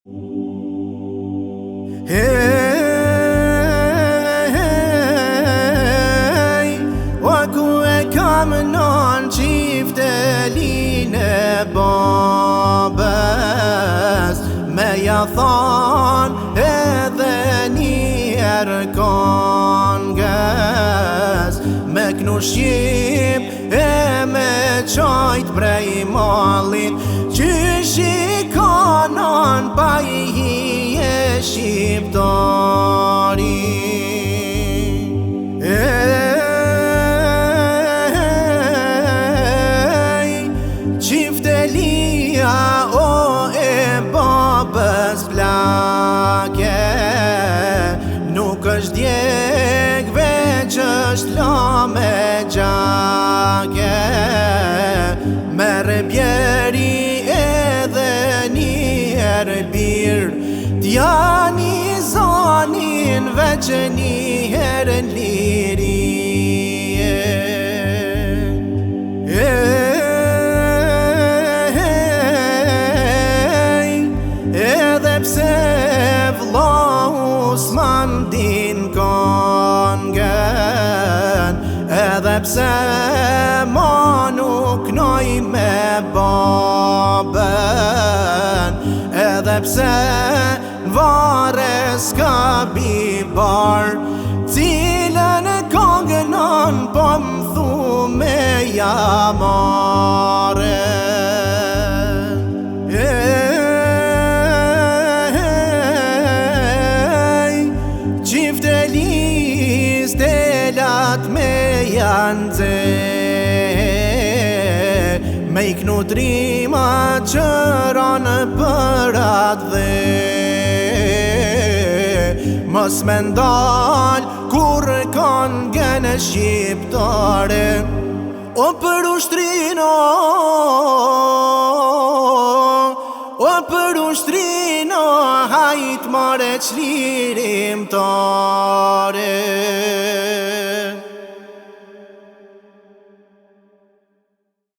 Hey, wa ku e kam non qifte line babes, me ja thon edhe njerë konges, me knu shqip e me qojt prej mallit, qysh i kanon pa i hije shqiptari. Qiftelia o e babës plake, nuk është djeg veç është la me gjake, merë bjeri edhe njerë birë, t'ja një zonin veç njerë në liri. Edhe pse vlla Usman din kongen, edhe pse ma nuk noj me babën, edhe pse vare s'ka bibar, cilën kongënon po m'thu me jamare. Qiftelis telat me janë dze, me i knu trima qëron për atë dhe, mos me ndal kur kongen shqiptare, o për ushtrino, o për ushtrino, hajt mare qlirim ta.